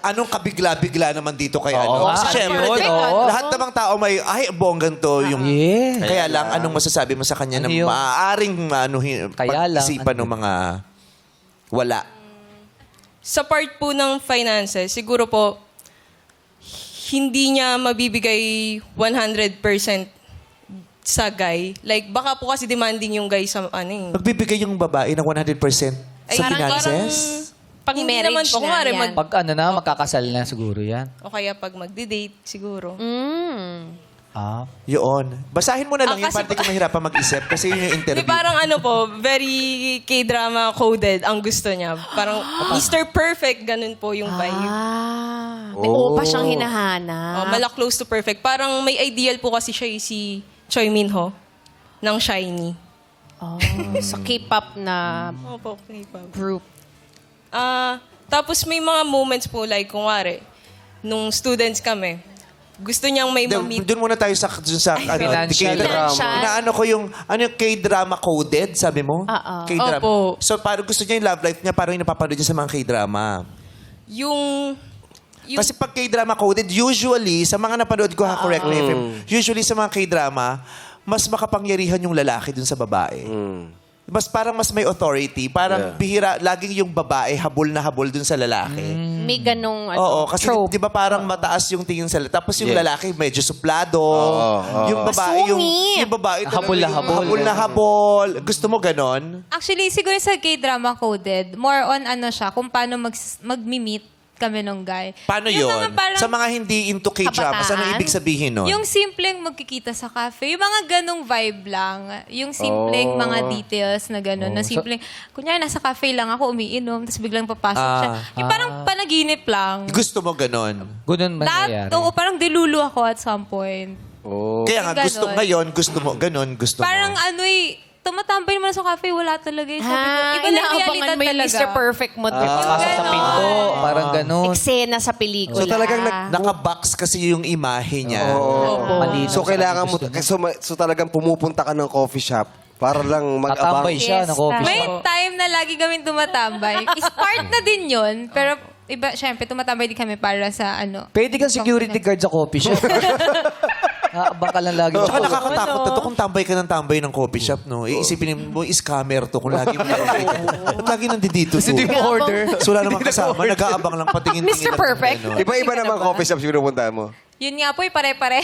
Anong kabigla-bigla naman dito kay Oo, ano? Kasi syempre, yun, oo. lahat namang tao may, ay, bonggan to. Yung, Yeah. Kaya lang, anong masasabi mo sa kanya na Ano yun? maaaring Kaya lang, pag-isipan ano? ng mga wala? Sa part po ng finances, siguro po, hindi niya mabibigay 100% sa guy. Like, baka po kasi demanding yung guy sa ano eh. Magbibigay yung babae ng 100% sa finances? Pag Hindi marriage naman po. na Kunwari, yan. Pag ano na, magkakasal na siguro yan. o kaya pag magdi-date, siguro. Ah. Yun. Basahin mo na lang yung kasi parte ko mahirapan mag-isip kasi yun yung Di interview. parang ano po, very K-drama coded ang gusto niya. Parang Mr. Perfect, ganun po yung vibe. May upa siyang hinahanap. Mala close to perfect. Parang may ideal po kasi siya si Choi Minho ng Shiny. So, K-pop na Opo, K-pop. group. Tapos may mga moments po like, kunwari, nung students kami, gusto niyang may ma-meet. Doon muna tayo sa Financial K-drama. drama. Inaano ko yung, yung K-drama coded, sabi mo? Oo. K-drama. Opo. So, parang gusto niya yung love life niya, parang yung napapanood niya sa mga K-drama. Yung Kasi pag K-drama coded, usually, sa mga napanood ko, correct me if usually sa mga K-drama, mas makapangyarihan yung lalaki dun sa babae. Parang mas may authority. Parang bihira, laging yung babae habol na habol dun sa lalaki. May ganong Oo, kasi trope. di ba parang mataas yung tingin sa lalaki. Tapos yung lalaki medyo suplado. Yung babae, Masungit. yung babae talaga Habol na yung habol. habol na habol. Gusto mo ganon? Actually, siguro sa K-drama coded, more on ano siya, kung paano mag-meet kami nung guy. Paano Yung yun? mga parang- Sa mga hindi into K-dramas, ano Kabataan? ibig sabihin nun? Yung simpleng magkikita sa cafe, yung mga ganong vibe lang. Yung simpleng mga details na gano'n. Na simpleng, kunyari nasa cafe lang ako umiinom, tapos biglang papasok siya. Yung parang panaginip lang. Gusto mo ganon? Ganun mangyayari. Oo, parang dilulu ako at some point. Kaya nga, Yung gusto ganon. ngayon, gusto mo ganon, gusto Parang mo. ano tumatambay naman sa cafe, wala talaga. Sabi ko, iba na yung realidad inaabangan mo yung talaga. Mr. Perfect mo. Papasok sa pinto, parang ganun. Eksena sa pelikula. So talagang Naka-box kasi yung imahe niya. Malinaw So sa kailangan mo, gusto niya. so talagang pumupunta ka ng coffee shop para lang mag-abang. Tatambay siya ng coffee May shop. time na lagi kami tumatambay. Part na din yun, pero iba, syempre, tumatambay din kami para sa ano. Pwede kang security guard sa coffee shop. Naabang ka lang lagi. Tsaka nakakatakot na to kung tambay ka ng tambay ng coffee shop, no? Iisipin mo, scammer to kung lagi mo nakikita. Ba't lagi nandito to? Hindi mo order. So wala namang kasama, nag-aabang lang patingin-tingin. Mr. Perfect. Iba-iba naman coffee shop yung pinupuntahan mo. Yun nga po, pare-pare.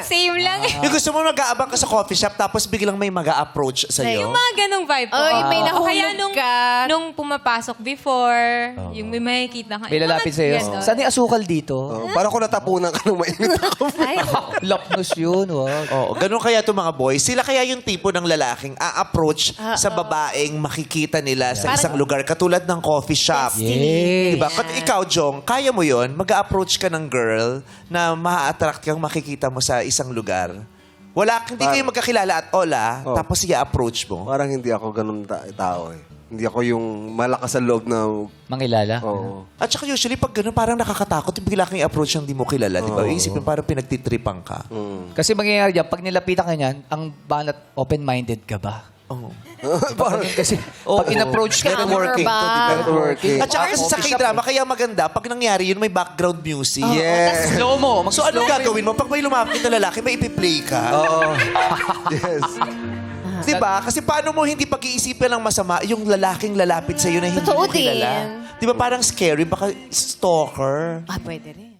Same lang. Yung gusto mo nag-aabang ka sa coffee shop tapos biglang may mag-a-approach sa'yo. Yung mga ganong vibe po. Ay, may O nahulog kaya nung, ka. nung pumapasok before, yung may makikita ka. May lalapit sa'yo. Ganon. Saan yung asukal dito? Parang kung natapunan ka ng mainit na coffee. Lapnos yun, wag. Oo, ganun kaya itong mga boys. Sila kaya yung tipo ng lalaking a-approach sa babaeng makikita nila sa isang lugar katulad ng coffee shop. Yes. Diba? Ikaw, Jong, kaya mo yon mag-a-approach ka ng girl na ma-attract kang makikita mo sa isang lugar. Hindi kayo magkakilala at all, tapos i-approach mo. Parang hindi ako ganun tao eh. Hindi ako yung malakas sa loob na... Mangilala. Oo. At saka usually, pag ganun, parang nakakatakot yung bigla kang i-approach yung di mo kilala. Di ba? Isipin parang pinagtitripan ka. Kasi mangyayari dyan, pag nilapitan ka niyan, ang banat, open-minded ka ba? Oo. Parang Kasi pag in-approach ka, Networking to, di ba? networking. At saka kasi sa K-drama, kaya maganda, pag nangyari yun, may background music. Yes. slow mo. So ano gagawin mo? Pag may lumapit na lalaki, may ipi-play ka. Yes. Di ba? Kasi paano mo hindi pag-iisipin ng masama yung lalaking lalapit sa'yo na hindi Totoo mo kilala? din. Di ba parang scary? Baka stalker. Pwede rin.